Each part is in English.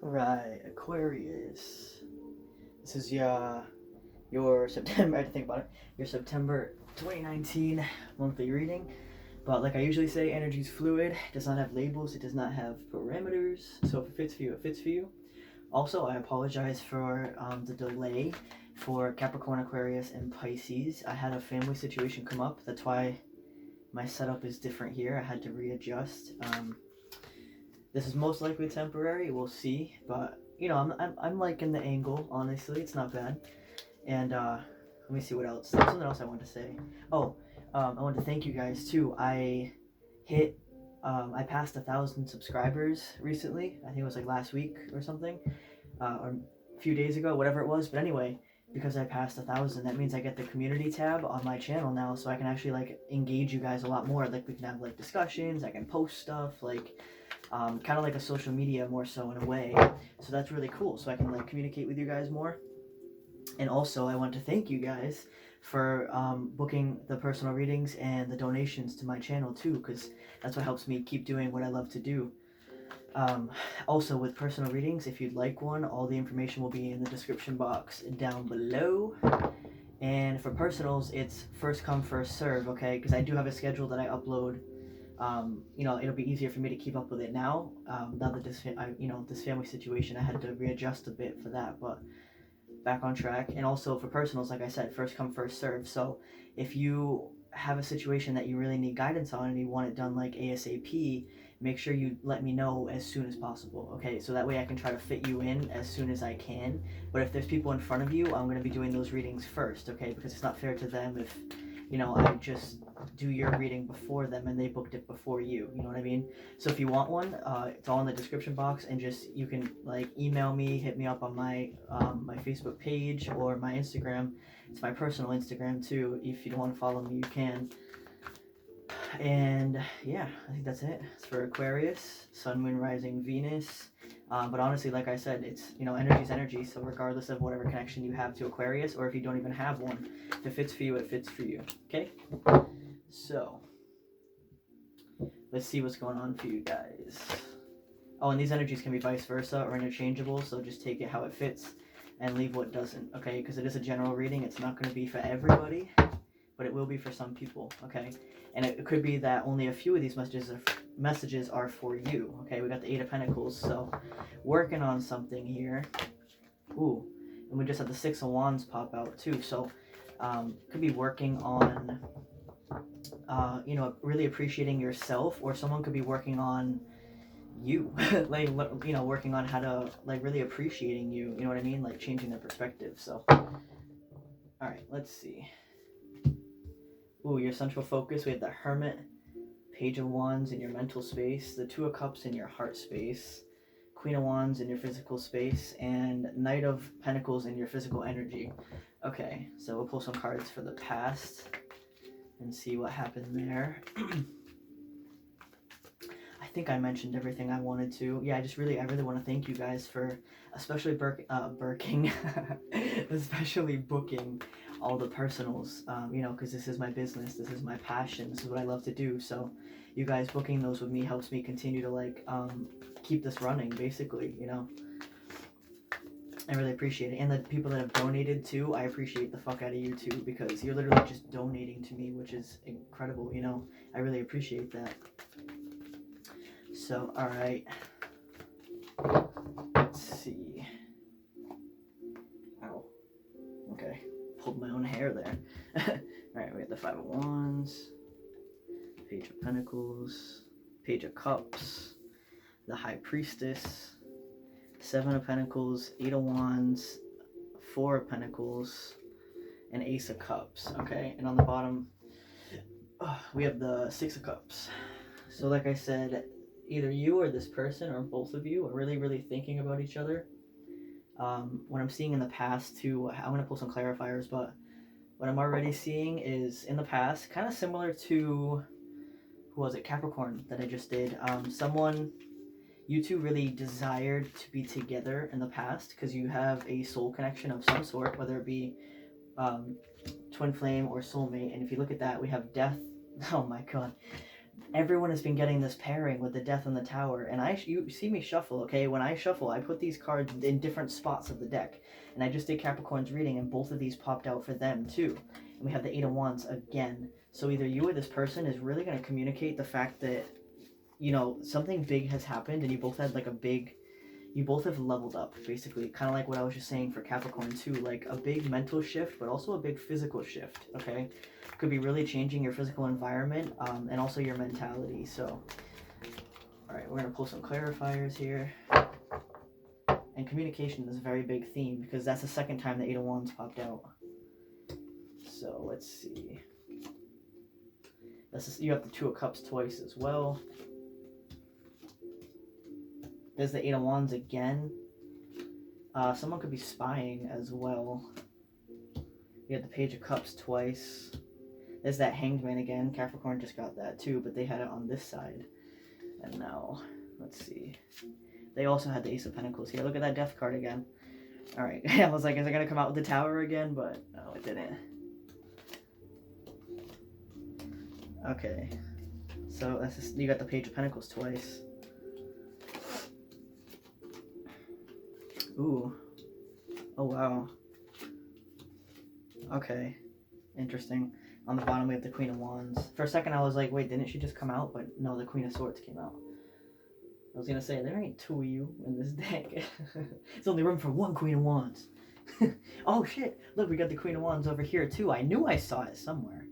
Right, Aquarius. This is your September. I had to think about it. Your September 2019 monthly reading. But like I usually say, energy is fluid. It does not have labels. It does not have parameters. So if it fits for you, it fits for you. Also, I apologize for the delay for Capricorn, Aquarius, and Pisces. I had a family situation come up. That's why my setup is different here. I had to readjust. This is most likely temporary. We'll see, but you know, I'm liking the angle. Honestly, it's not bad. And let me see what else. There's something else I wanted to say. Oh, I wanted to thank you guys too. Hit, I passed 1,000 subscribers recently. I think it was like last week or something, or a few days ago, whatever it was. But anyway, because I passed 1,000, that means I get the community tab on my channel now, so I can actually like engage you guys a lot more. Like we can have like discussions. I can post stuff like. Kind of like a social media more so in a way. So that's really cool. So I can like communicate with you guys more. And also I want to thank you guys for booking the personal readings and the donations to my channel too, because that's what helps me keep doing what I love to do. Also with personal readings, if you'd like one, all the information will be in the description box down below. And for personals, it's first come, first serve, okay? Because I do have a schedule that I upload. It'll be easier for me to keep up with it now. Now that this family situation, I had to readjust a bit for that, but back on track. And also for personals, like I said, first come, first serve. So if you have a situation that you really need guidance on and you want it done like ASAP, make sure you let me know as soon as possible, okay? So that way I can try to fit you in as soon as I can. But if there's people in front of you, I'm going to be doing those readings first, okay? Because it's not fair to them if, I just do your reading before them and they booked it before you, you know what I mean? So if you want one, it's all in the description box, and you can like email me, hit me up on my my Facebook page or my Instagram. It's my personal Instagram too. If you don't want to follow me, you can. And yeah, I think that's it. It's for Aquarius, Sun, Moon, Rising, Venus. But honestly, like I said, it's, energy's energy. So regardless of whatever connection you have to Aquarius, or if you don't even have one, if it fits for you, it fits for you. Okay? So let's see what's going on for you guys. Oh, and these energies can be vice versa or interchangeable. So just take it how it fits and leave what doesn't. Okay? Because it is a general reading. It's not going to be for everybody, but it will be for some people. Okay? And it could be that only a few of these messages are for you. Okay, we got the Eight of Pentacles, so working on something here. Ooh, and we just had the Six of Wands pop out too. So could be working on, really appreciating yourself, or someone could be working on you, like, working on how to, like, really appreciating you. You know what I mean? Like changing their perspective. So, all right, let's see. Ooh, your central focus. We have the Hermit, Page of Wands in your mental space, the Two of Cups in your heart space, Queen of Wands in your physical space, and Knight of Pentacles in your physical energy. Okay, so we'll pull some cards for the past and see what happened there. I think I mentioned everything I wanted to. Yeah, I really want to thank you guys for especially especially booking all the personals, because this is my business, this is my passion, this is what I love to do. So you guys booking those with me helps me continue to like keep this running, basically. I really appreciate it. And the people that have donated too, I appreciate the fuck out of you too, because you're literally just donating to me, which is incredible. I really appreciate that. So, all right, let's see. Ow. Okay, pulled my own hair there. All right, we got the Five of Wands, Page of Pentacles, Page of Cups, the High Priestess, Seven of Pentacles, Eight of Wands, Four of Pentacles, and Ace of Cups. Okay, and on the bottom, we have the Six of Cups. So like I said, either you or this person or both of you are really, really thinking about each other. What I'm seeing in the past too, I'm going to pull some clarifiers, but what I'm already seeing is in the past, kind of similar to, who was it, Capricorn that I just did. You two really desired to be together in the past because you have a soul connection of some sort, whether it be twin flame or soulmate. And if you look at that, we have death. Oh my god. everyone has been getting this pairing with the Death and the Tower, and you see me shuffle, okay? When I shuffle, I put these cards in different spots of the deck, and I just did Capricorn's reading, and both of these popped out for them too. And we have the Eight of Wands again. So either you or this person is really going to communicate the fact that, you know, something big has happened, and you both had like you both have leveled up, basically. Kind of like what I was just saying for Capricorn too, like a big mental shift, but also a big physical shift, okay? Could be really changing your physical environment, and also your mentality. So, all right, we're gonna pull some clarifiers here. And communication is a very big theme because that's the second time the Eight of Wands popped out. So let's see. You have the Two of Cups twice as well. There's the Eight of Wands again. Someone could be spying as well. You have the Page of Cups twice. There's that Hanged Man again. Capricorn just got that too, but they had it on this side. And now, let's see. They also had the Ace of Pentacles here. Look at that Death card again. Alright, I was like, is it going to come out with the Tower again? But no, it didn't. Okay. So that's just, you got the Page of Pentacles twice. Ooh. Oh, wow. Okay. Interesting. On the bottom, we have the Queen of Wands. For a second, I was like, wait, didn't she just come out? But no, the Queen of Swords came out. I was going to say, there ain't two of you in this deck. It's only room for one Queen of Wands. Oh, shit. Look, we got the Queen of Wands over here, too. I knew I saw it somewhere.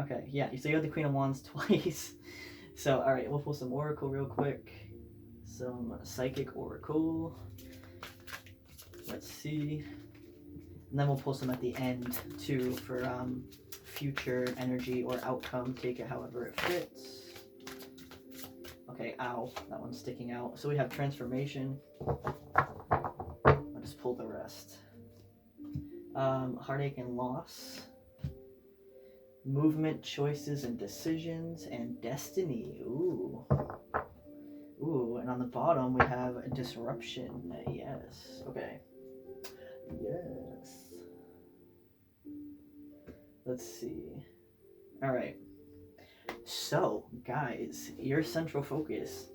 Okay, yeah. So you have the Queen of Wands twice. So, all right, we'll pull some Oracle real quick. Some Psychic Oracle. Let's see. And then we'll pull some at the end, too, for future energy or outcome. Take it however it fits. Okay, ow. That one's sticking out. So we have Transformation. I'll just pull the rest. Heartache and Loss. Movement, Choices, and Decisions. And Destiny. Ooh. Ooh, and on the bottom we have Disruption. Yes. Okay. Yes. Let's see. All right. So, guys, your central focus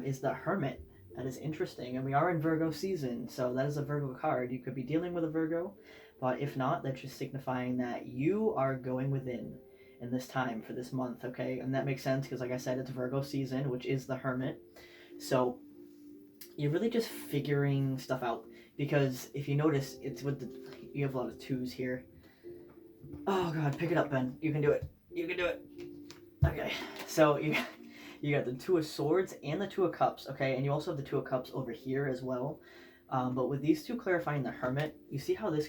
is the Hermit. That is interesting. And we are in Virgo season, so that is a Virgo card. You could be dealing with a Virgo, but if not, that's just signifying that you are going within in this time for this month, okay? And that makes sense because, like I said, it's Virgo season, which is the Hermit. So, you're really just figuring stuff out. Because if you notice, it's with you have a lot of twos here. Oh god, pick it up, Ben. You can do it. You can do it. Okay, so you got the Two of Swords and the Two of Cups, okay? And you also have the Two of Cups over here as well. But with these two clarifying the Hermit, you see how this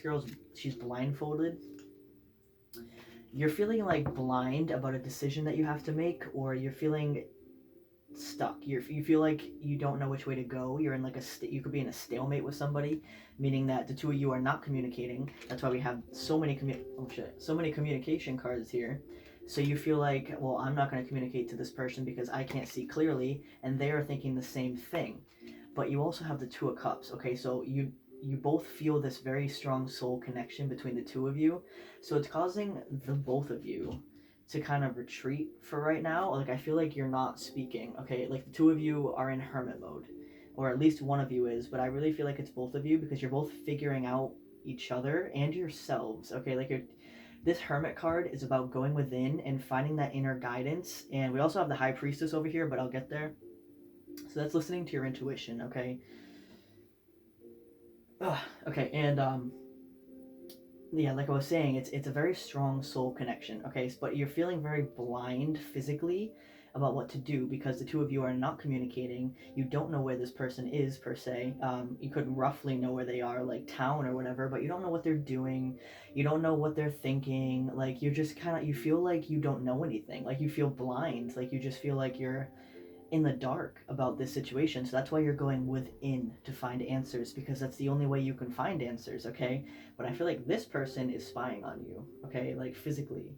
she's blindfolded? You're feeling like blind about a decision that you have to make, or you're feeling stuck. You feel like you don't know which way to go. You're in like you could be in a stalemate with somebody, meaning that the two of you are not communicating. That's why we have so many communication cards here. So you feel like, well, I'm not going to communicate to this person because I can't see clearly, and they are thinking the same thing. But you also have the Two of Cups. Okay, so you both feel this very strong soul connection between the two of you. So it's causing the both of you to kind of retreat for right now. Like, I feel like you're not speaking, okay? Like, the two of you are in hermit mode, or at least one of you is, but I really feel like it's both of you because you're both figuring out each other and yourselves, okay? Like, this Hermit card is about going within and finding that inner guidance. And we also have the High Priestess over here, but I'll get there. So that's listening to your intuition, okay? Okay, and yeah, like I was saying, it's a very strong soul connection, okay? But you're feeling very blind physically about what to do because the two of you are not communicating. You don't know where this person is, per se. You could roughly know where they are, like town or whatever, but you don't know what they're doing. You don't know what they're thinking. Like, you're just kind of, you feel like you don't know anything. Like, you feel blind. Like, you just feel like you're in the dark about this situation. So that's why you're going within to find answers, because that's the only way you can find answers, okay? But I feel like this person is spying on you, okay? Like, physically.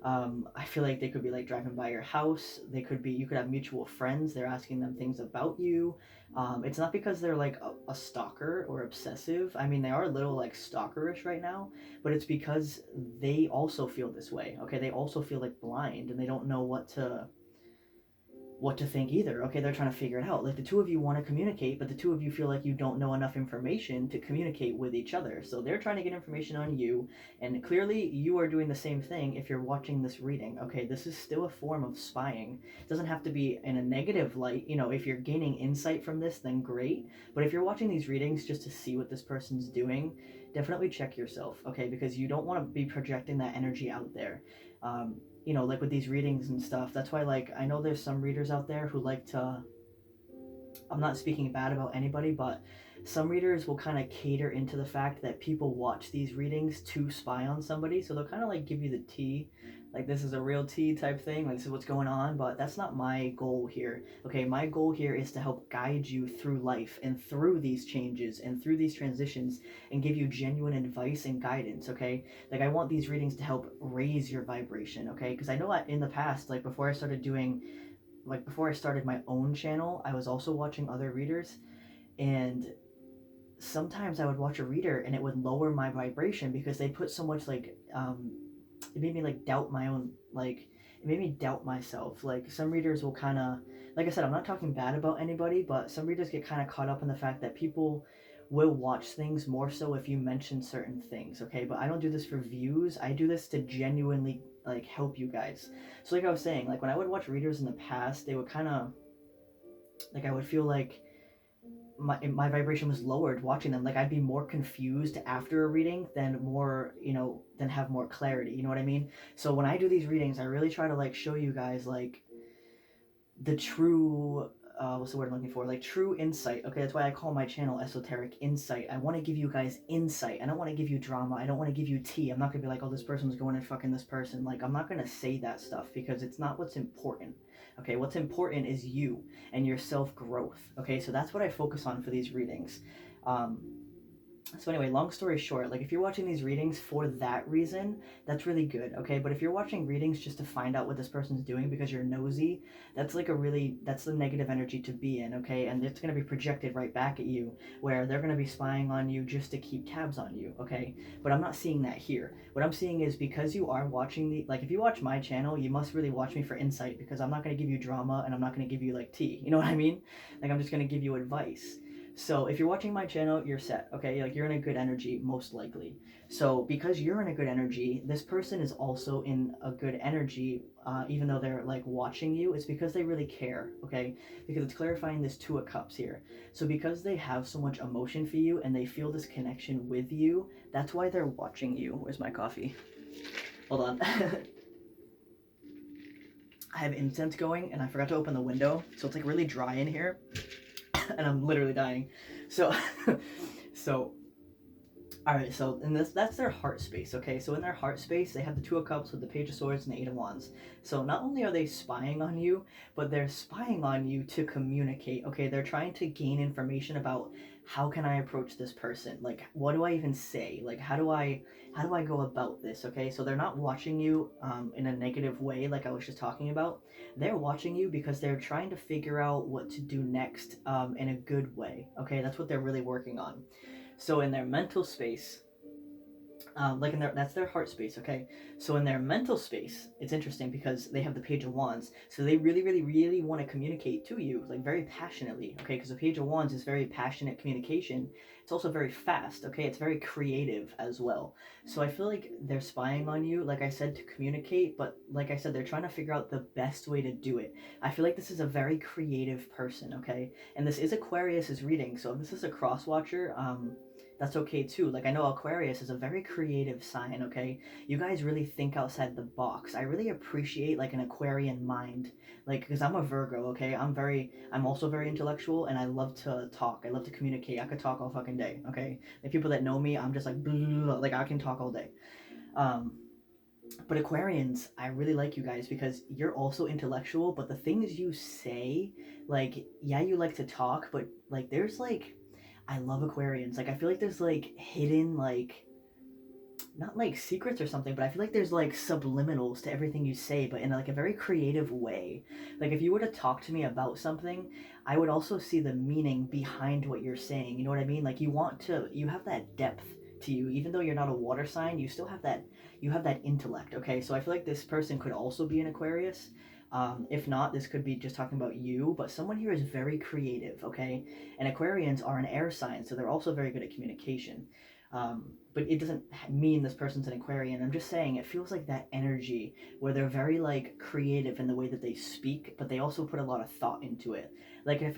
I feel like they could be like driving by your house. You could have mutual friends. They're asking them things about you. It's not because they're like a stalker or obsessive. I mean, they are a little like stalkerish right now, but it's because they also feel this way, okay? They also feel like blind and they don't know what to what to think either. Okay, they're trying to figure it out. Like the two of you want to communicate, but the two of you feel like you don't know enough information to communicate with each other. So they're trying to get information on you, and clearly you are doing the same thing if you're watching this reading. Okay, this is still a form of spying. It doesn't have to be in a negative light. You know, if you're gaining insight from this, then great. But if you're watching these readings just to see what this person's doing, definitely check yourself, okay? Because you don't want to be projecting that energy out there. You know, like with these readings and stuff. That's why, like, I know there's some readers out there who like to, I'm not speaking bad about anybody, but some readers will kind of cater into the fact that people watch these readings to spy on somebody. So they'll kind of like give you the tea, like this is a real tea type thing, like this is what's going on, but that's not my goal here. Okay, my goal here is to help guide you through life and through these changes and through these transitions and give you genuine advice and guidance, okay? Like I want these readings to help raise your vibration, okay? Because I know in the past, like before I started my own channel, I was also watching other readers, and sometimes I would watch a reader and it would lower my vibration because they put so much like it made me like doubt my own, like it made me doubt myself. Like some readers will kind of, like I said, I'm not talking bad about anybody, but some readers get kind of caught up in the fact that people will watch things more so if you mention certain things, okay? But I don't do this for views. I do this to genuinely like help you guys. So like I was saying, like when I would watch readers in the past, they would kind of like, I would feel like my vibration was lowered watching them. Like I'd be more confused after a reading than more, you know, than have more clarity, you know what I mean? So when I do these readings, I really try to like show you guys like the true what's the word I'm looking for, like true insight. Okay, that's why I call my channel Esoteric Insight. I want to give you guys insight. I don't want to give you drama. I don't want to give you tea. I'm not gonna be like, oh, this person's going and fucking this person. Like I'm not gonna say that stuff because it's not what's important. Okay, what's important is you and your self-growth. Okay, so that's what I focus on for these readings. So anyway, long story short, like if you're watching these readings for that reason, that's really good, okay? But if you're watching readings just to find out what this person's doing because you're nosy, that's like that's the negative energy to be in, okay? And it's going to be projected right back at you, where they're going to be spying on you just to keep tabs on you, okay? But I'm not seeing that here. What I'm seeing is because you are watching like if you watch my channel, you must really watch me for insight, because I'm not going to give you drama and I'm not going to give you like tea, you know what I mean? Like I'm just going to give you advice. So if you're watching my channel, you're set, okay? Like you're in a good energy, most likely. So because you're in a good energy, this person is also in a good energy, even though they're like watching you. It's because they really care, okay? Because it's clarifying this Two of Cups here. So because they have so much emotion for you and they feel this connection with you, that's why they're watching you. Where's my coffee? Hold on. I have incense going and I forgot to open the window, so it's like really dry in here. And I'm literally dying. So, all right. So, and that's their heart space. Okay. So in their heart space, they have the Two of Cups with the Page of Swords and the Eight of Wands. So not only are they spying on you, but they're spying on you to communicate. Okay. They're trying to gain information about how can I approach this person? Like, what do I even say? Like, how do I go about this? Okay. So they're not watching you in a negative way, like I was just talking about. They're watching you because they're trying to figure out what to do next in a good way. Okay, that's what they're really working on. So in their mental space, that's their heart space, okay? So in their mental space, it's interesting because they have the Page of Wands. So they really, really, really want to communicate to you, like very passionately, okay? Because the Page of Wands is very passionate communication. It's also very fast, okay? It's very creative as well. So I feel like they're spying on you, like I said, to communicate, but like I said, they're trying to figure out the best way to do it. I feel like this is a very creative person, okay? And this is Aquarius's reading, so if this is a cross-watcher, that's okay too. Like I know Aquarius is a very creative sign, okay? You guys really think outside the box. I really appreciate like an Aquarian mind. Like, because I'm a Virgo, okay? I'm also very intellectual and I love to talk. I love to communicate. I could talk all fucking day, okay? The people that know me, I'm just like, blah, blah, blah, like I can talk all day. But Aquarians, I really like you guys because you're also intellectual, but the things you say, like, yeah, you like to talk, but like there's like, I love Aquarians. Like, I feel like there's like hidden, like, not like secrets or something, but I feel like there's like subliminals to everything you say, but in like a very creative way. Like, if you were to talk to me about something, I would also see the meaning behind what you're saying. You know what I mean? Like, you have that depth to you. Even though you're not a water sign, you still have that, you have that intellect, okay? So I feel like this person could also be an Aquarius. If not, this could be just talking about you, but someone here is very creative, okay? And Aquarians are an air sign, so they're also very good at communication. But it doesn't mean this person's an Aquarian. I'm just saying it feels like that energy where they're very like creative in the way that they speak, but they also put a lot of thought into it. Like if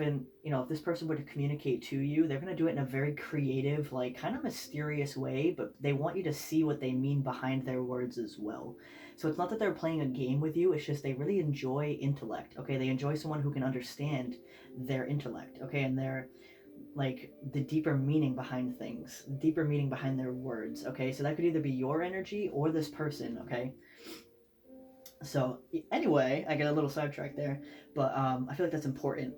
this person were to communicate to you, they're gonna do it in a very creative, like kind of mysterious way, but they want you to see what they mean behind their words as well. So it's not that they're playing a game with you, it's just they really enjoy intellect, okay? They enjoy someone who can understand their intellect, okay? And their like the deeper meaning behind things, the deeper meaning behind their words, okay? So that could either be your energy or this person, okay? So anyway, I get a little sidetracked there, but I feel like that's important.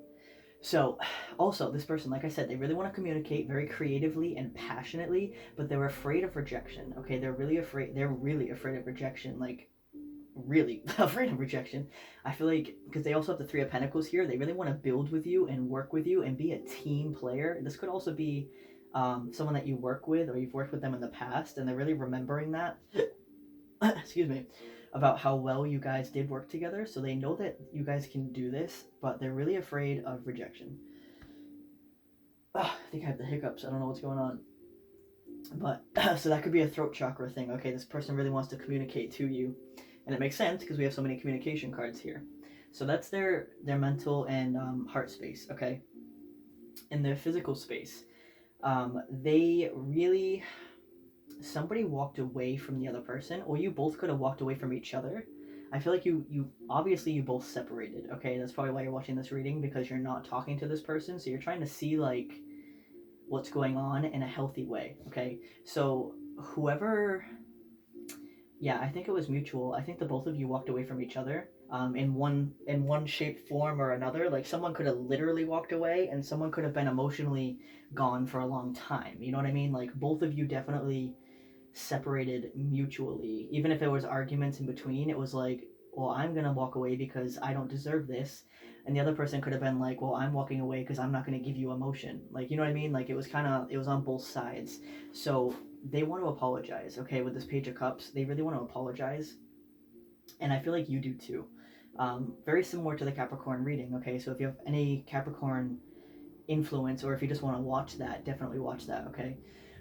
So, also, this person, like I said, they really want to communicate very creatively and passionately, but they're afraid of rejection. Okay, they're really afraid. They're really afraid of rejection. Like, really afraid of rejection. I feel like because they also have the Three of Pentacles here, they really want to build with you and work with you and be a team player. This could also be someone that you work with or you've worked with them in the past, and they're really remembering that. Excuse me, about how well you guys did work together, so they know that you guys can do this, but they're really afraid of rejection. I think I have the hiccups. I don't know what's going on. But so that could be a throat chakra thing. Okay, this person really wants to communicate to you, and it makes sense because we have so many communication cards here. So that's their mental and heart space. Okay, in their physical space, they really somebody walked away from the other person, or you both could have walked away from each other. I feel like you obviously you both separated. Okay, that's probably why you're watching this reading, because you're not talking to this person, so you're trying to see like what's going on in a healthy way. Okay, so whoever, yeah, I think it was mutual. I think the both of you walked away from each other in one shape, form, or another. Like someone could have literally walked away, and someone could have been emotionally gone for a long time. You know what I mean? Like both of you definitely separated mutually. Even if there was arguments in between, it was like, well, I'm gonna walk away because I don't deserve this, and the other person could have been like, well, I'm walking away because I'm not gonna give you emotion. Like, you know what I mean? Like it was on both sides. So they want to apologize. Okay, with this Page of Cups, they really want to apologize, and I feel like you do too. Very similar to the Capricorn reading. Okay, so if you have any Capricorn influence, or if you just want to watch that, definitely watch that. Okay,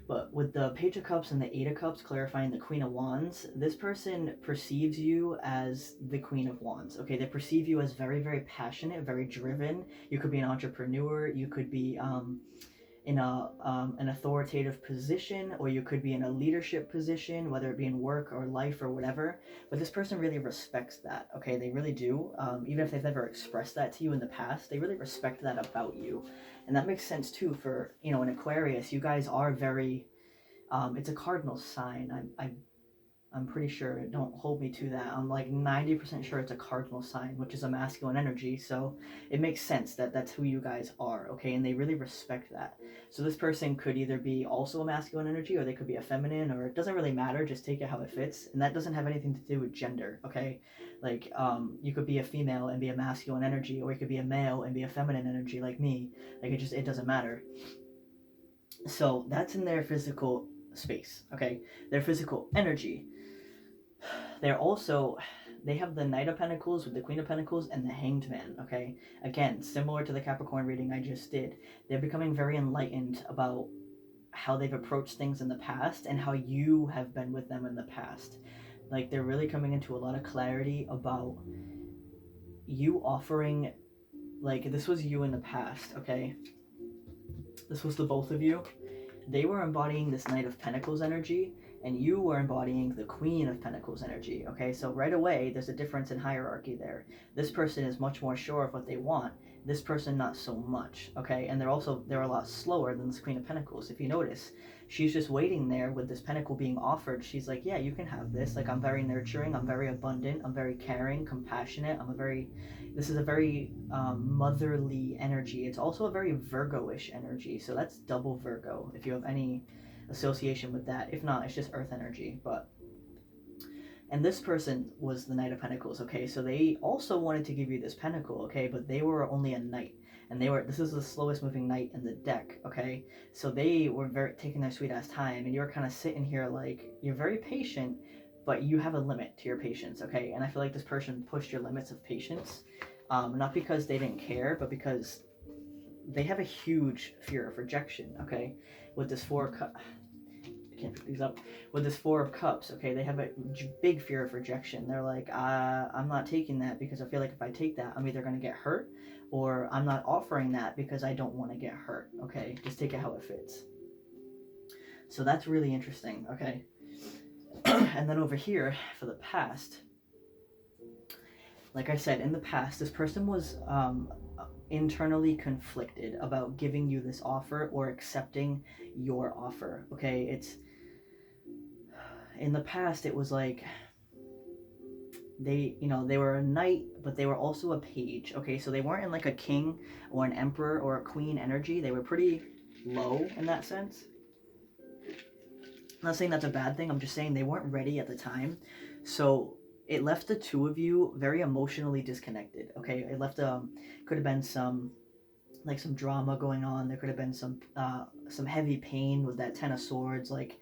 but with the Page of Cups and the Eight of Cups clarifying the Queen of Wands, this person perceives you as the Queen of Wands. Okay, they perceive you as very, very passionate, very driven. You could be an entrepreneur. You could be in an authoritative position, or you could be in a leadership position, whether it be in work or life or whatever. But this person really respects that. Okay, they really do. Even if they've never expressed that to you in the past, they really respect that about you, and that makes sense too. For an Aquarius, you guys are very. It's a cardinal sign. I'm pretty sure, don't hold me to that. I'm like 90% sure it's a cardinal sign, which is a masculine energy. So it makes sense that that's who you guys are, okay? And they really respect that. So this person could either be also a masculine energy, or they could be a feminine, or it doesn't really matter. Just take it how it fits. And that doesn't have anything to do with gender, okay? Like, you could be a female and be a masculine energy, or you could be a male and be a feminine energy like me. Like, it doesn't matter. So that's in their physical space, okay? Their physical energy. They have the Knight of Pentacles with the Queen of Pentacles and the Hanged Man, okay? Again, similar to the Capricorn reading I just did. They're becoming very enlightened about how they've approached things in the past and how you have been with them in the past. Like, they're really coming into a lot of clarity about you offering, like, this was you in the past, okay? This was the both of you. They were embodying this Knight of Pentacles energy, and you were embodying the Queen of Pentacles energy, okay? So right away, there's a difference in hierarchy there. This person is much more sure of what they want. This person, not so much, okay? And they're a lot slower than this Queen of Pentacles. If you notice, she's just waiting there with this pentacle being offered. She's like, yeah, you can have this. Like, I'm very nurturing. I'm very abundant. I'm very caring, compassionate. This is a very motherly energy. It's also a very Virgo-ish energy. So that's double Virgo, if you have any association with that. If not, it's just earth energy. And this person was the Knight of Pentacles, okay? So they also wanted to give you this pentacle, okay? But they were only a knight. And this is the slowest moving knight in the deck, okay? So they were taking their sweet ass time, and you're kind of sitting here like, you're very patient, but you have a limit to your patience, okay? And I feel like this person pushed your limits of patience, not because they didn't care, but because they have a huge fear of rejection, okay? With this I can't pick these up. With this Four of Cups, okay, they have a big fear of rejection. They're like, I'm not taking that because I feel like if I take that, I'm either going to get hurt, or I'm not offering that because I don't want to get hurt, okay? Just take it how it fits. So that's really interesting, okay? And then over here, for the past, like I said, in the past, this person was internally conflicted about giving you this offer or accepting your offer, okay? It's, in the past, it was like, they were a knight, but they were also a page, okay? So they weren't in like a king or an emperor or a queen energy. They were pretty low in that sense. I'm not saying that's a bad thing. I'm just saying they weren't ready at the time. So it left the two of you very emotionally disconnected, okay? It left could have been some drama going on. There could have been some heavy pain with that Ten of Swords, like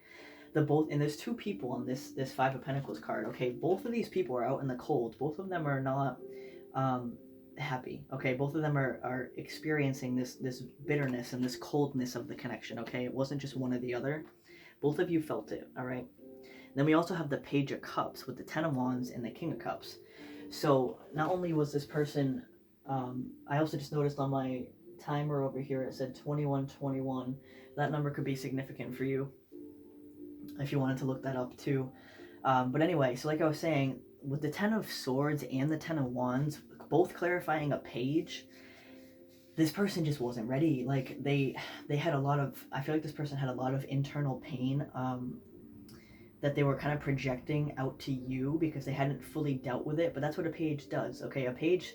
the both. And there's two people on this Five of Pentacles card, okay? Both of these people are out in the cold. Both of them are not happy, okay? Both of them are experiencing this bitterness and this coldness of the connection, okay? It wasn't just one or the other. Both of you felt it, all right? Then we also have the Page of Cups with the Ten of Wands and the King of Cups. So not only was this person, I also just noticed on my timer over here, it said 2121. That number could be significant for you if you wanted to look that up too. But anyway, so like I was saying, with the Ten of Swords and the Ten of Wands, both clarifying a page, this person just wasn't ready. Like they had a lot of, I feel like this person had a lot of internal pain that they were kind of projecting out to you because they hadn't fully dealt with it. But that's what a page does, okay? A page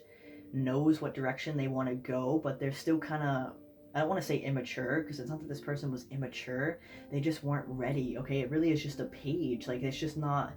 knows what direction they want to go, but they're still kind of, I don't want to say immature, because it's not that this person was immature. They just weren't ready, okay? It really is just a page. Like, it's just not,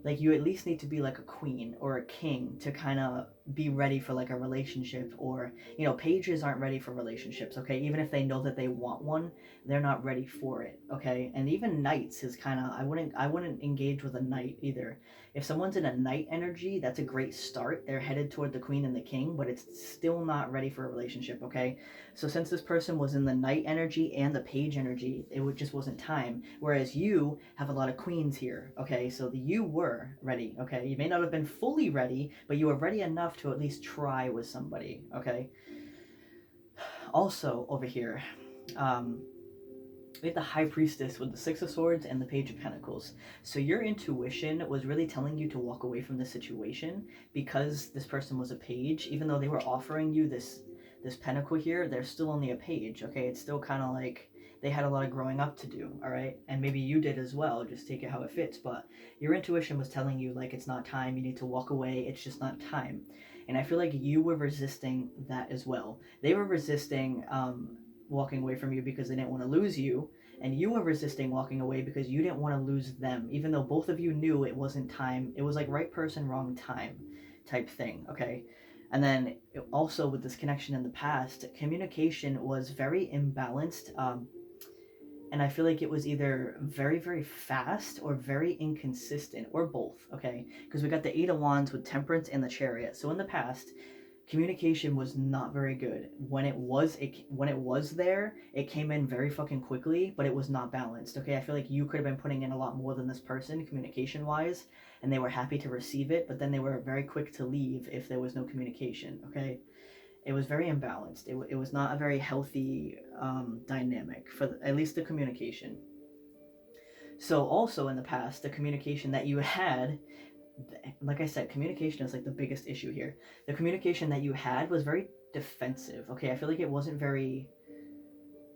like, you at least need to be like a queen or a king to kind of be ready for like a relationship. Or, pages aren't ready for relationships, okay? Even if they know that they want one, they're not ready for it, okay? And even knights is kind of, I wouldn't engage with a knight either. If someone's in a knight energy, that's a great start. They're headed toward the queen and the king, but it's still not ready for a relationship, okay? So since this person was in the knight energy and the page energy, just wasn't time. Whereas you have a lot of queens here, okay? So you were ready, okay? You may not have been fully ready, but you were ready enough to at least try with somebody, okay? Also, over here, we have the High Priestess with the Six of Swords and the Page of Pentacles. So your intuition was really telling you to walk away from this situation because this person was a page. Even though they were offering you this pentacle here, they're still only a page, okay? It's still kind of like they had a lot of growing up to do, all right? And maybe you did as well, just take it how it fits. But your intuition was telling you, like, it's not time, you need to walk away, it's just not time. And I feel like you were resisting that as well. They were resisting walking away from you because they didn't want to lose you, and you were resisting walking away because you didn't want to lose them, even though both of you knew it wasn't time. It was like right person, wrong time type thing, okay? And then also with this connection in the past, communication was very imbalanced, and I feel like it was either very, very fast or very inconsistent, or both, okay? Because we got the Eight of Wands with Temperance and the Chariot. So in the past, communication was not very good. When it was there, it came in very fucking quickly, but it was not balanced, okay? I feel like you could have been putting in a lot more than this person communication-wise, and they were happy to receive it, but then they were very quick to leave if there was no communication, okay? It was very imbalanced. It was not a very healthy dynamic for at least the communication. So also in the past, the communication that you had, like I said, communication is like the biggest issue here. The communication that you had was very defensive, okay? I feel like it wasn't very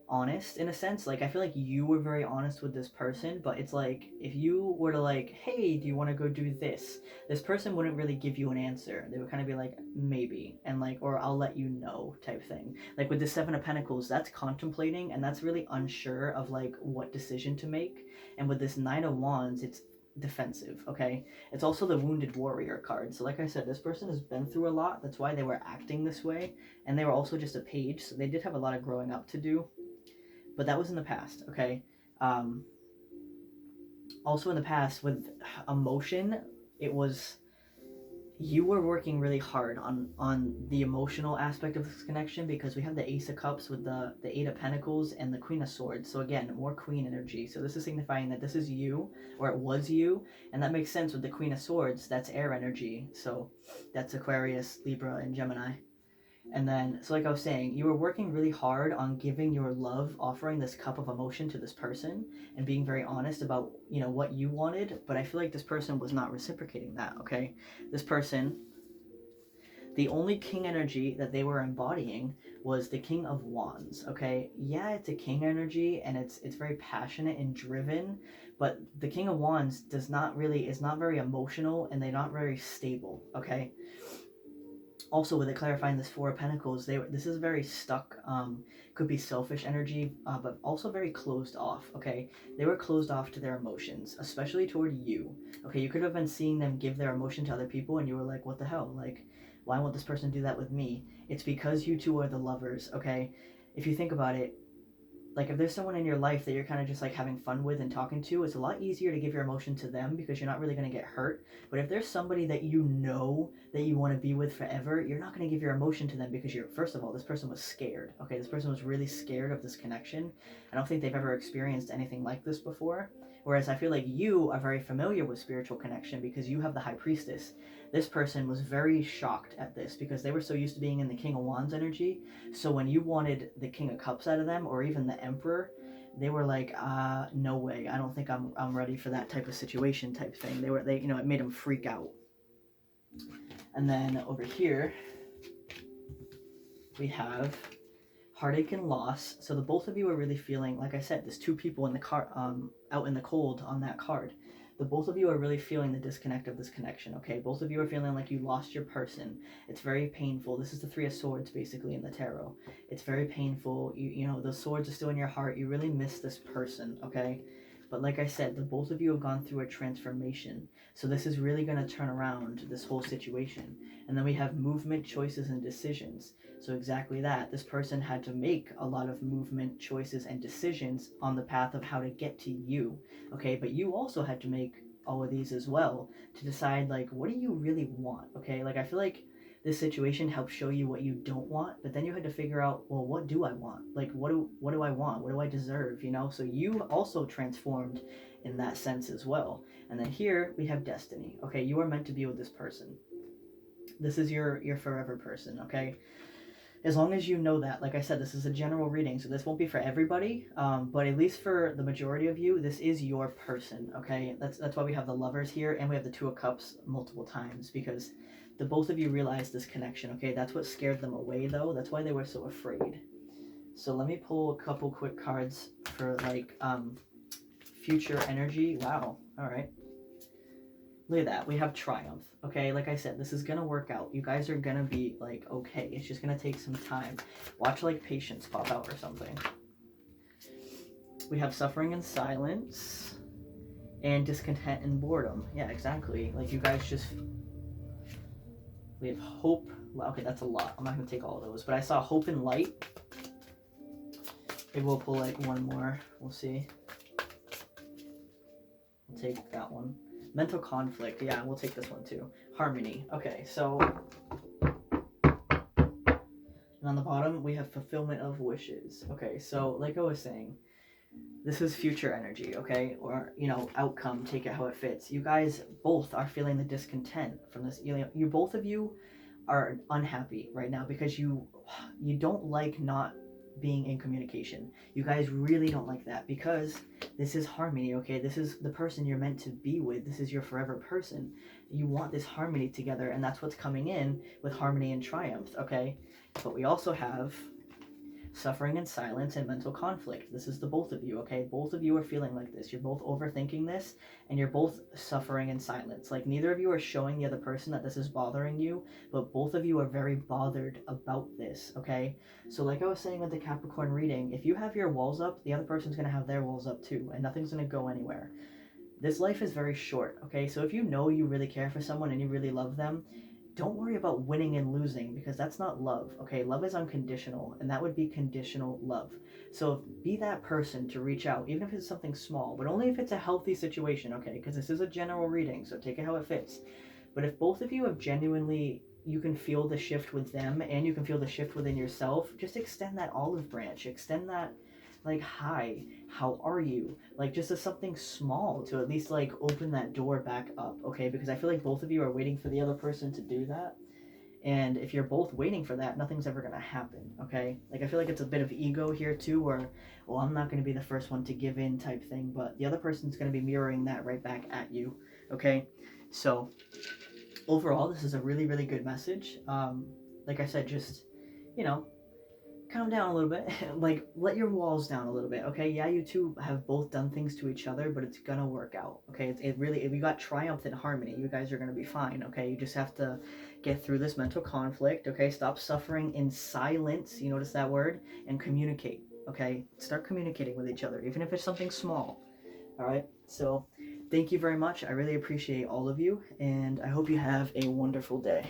honest in a sense. Like, I feel like you were very honest with this person, but it's like, if you were to like, hey, do you want to go do this person wouldn't really give you an answer. They would kind of be like, maybe, and like, or I'll let you know type thing. Like with the Seven of Pentacles, that's contemplating, and that's really unsure of like what decision to make. And with this Nine of Wands, it's defensive, okay? It's also the Wounded Warrior card. So like I said, this person has been through a lot. That's why they were acting this way. And they were also just a page, so they did have a lot of growing up to do. But that was in the past, okay? Also in the past with emotion, it was you were working really hard on the emotional aspect of this connection, because we have the Ace of Cups with the Eight of Pentacles and the Queen of Swords. So again, more Queen energy. So this is signifying that this is you, or it was you, and that makes sense with the Queen of Swords. That's air energy. So that's Aquarius, Libra, and Gemini. And then, so like I was saying, you were working really hard on giving your love, offering this cup of emotion to this person, and being very honest about, you know, what you wanted. But I feel like this person was not reciprocating that, okay? This person, the only king energy that they were embodying was the King of Wands, okay? Yeah, it's a king energy, and it's very passionate and driven, but the King of Wands is not very emotional, and they're not very stable, okay? Also, with it clarifying this Four of Pentacles, this is very stuck, could be selfish energy, but also very closed off, okay? They were closed off to their emotions, especially toward you, okay? You could have been seeing them give their emotion to other people, and you were like, what the hell? Like, why won't this person do that with me? It's because you two are the lovers, okay? If you think about it, like if there's someone in your life that you're kind of just like having fun with and talking to, it's a lot easier to give your emotion to them because you're not really going to get hurt. But if there's somebody that you know that you want to be with forever, you're not going to give your emotion to them because you're, first of all, this person was scared. Okay, this person was really scared of this connection. I don't think they've ever experienced anything like this before. Whereas I feel like you are very familiar with spiritual connection because you have the High Priestess. This person was very shocked at this because they were so used to being in the King of Wands energy. So when you wanted the King of Cups out of them, or even the Emperor, they were like, no way. I don't think I'm ready for that type of situation type thing. They you know, it made them freak out. And then over here, we have heartache and loss. So the both of you are really feeling, like I said, there's two people in the car, out in the cold on that card. The both of you are really feeling the disconnect of this connection, okay? Both of you are feeling like you lost your person. It's very painful. This is the Three of Swords, basically, in the tarot. It's very painful. You know, the swords are still in your heart. You really miss this person, okay? But like I said, the both of you have gone through a transformation. So this is really going to turn around this whole situation. And then we have movement, choices, and decisions. So exactly that. This person had to make a lot of movement, choices, and decisions on the path of how to get to you. Okay, but you also had to make all of these as well to decide, like, what do you really want? Okay, like I feel like this situation helps show you what you don't want, but then you had to figure out, well, what do I want? Like, what do I want? What do I deserve? You know, so you also transformed in that sense as well. And then here we have destiny. Okay, you are meant to be with this person. This is your forever person, okay? As long as you know that, like I said, this is a general reading, so this won't be for everybody, but at least for the majority of you, this is your person, okay? That's why we have the Lovers here, and we have the Two of Cups multiple times, because the both of you realize this connection, okay? That's what scared them away, though. That's why they were so afraid. So let me pull a couple quick cards for, like, future energy. Wow, all right. Look at that. We have Triumph. Okay, like I said, this is going to work out. You guys are going to be, like, okay. It's just going to take some time. Watch, like, Patience pop out or something. We have Suffering and Silence. And Discontent and Boredom. Yeah, exactly. Like, you guys just... We have Hope. Okay, that's a lot. I'm not going to take all of those. But I saw Hope and Light. Maybe we'll pull, like, one more. We'll see. We'll take that one. Mental conflict, yeah, we'll take this one too. Harmony, okay, so... And on the bottom, we have fulfillment of wishes. Okay, so like I was saying, this is future energy, okay? Or, you know, outcome, take it how it fits. You guys both are feeling the discontent from this. You know, you both of you are unhappy right now because you don't like not being in communication. You guys really don't like that because this is harmony, okay? This is the person you're meant to be with. This is your forever person. You want this harmony together, and that's what's coming in with Harmony and Triumph, okay? But we also have Suffering and Silence and Mental Conflict. This is the both of you, okay? Both of you are feeling like this. You're both overthinking this, and you're both suffering in silence. Like, neither of you are showing the other person that this is bothering you, but both of you are very bothered about this, okay? So like I was saying with the Capricorn reading, if you have your walls up, the other person's going to have their walls up too, and nothing's going to go anywhere. This life is very short, okay? So if you know you really care for someone and you really love them, don't worry about winning and losing, because that's not love, okay? Love is unconditional, and that would be conditional love. So be that person to reach out, even if it's something small, but only if it's a healthy situation, okay? Because this is a general reading, so take it how it fits. But if both of you have genuinely, you can feel the shift with them and you can feel the shift within yourself, just extend that olive branch, extend that, like, hi, how are you, like, just as something small to at least like open that door back up, okay? Because I feel like both of you are waiting for the other person to do that, and if you're both waiting for that, nothing's ever gonna happen, okay? Like, I feel like it's a bit of ego here too, where, well, I'm not gonna be the first one to give in type thing, but the other person's gonna be mirroring that right back at you, okay? So overall, this is a really, really good message. Like I said, just, you know, calm down a little bit. Like, let your walls down a little bit, okay? Yeah, you two have both done things to each other, but it's gonna work out, okay? It really, if you got triumph and harmony, you guys are gonna be fine, okay? You just have to get through this mental conflict, okay? Stop suffering in silence, you notice that word? And communicate, okay? Start communicating with each other, even if it's something small, all right? So, thank you very much. I really appreciate all of you, and I hope you have a wonderful day.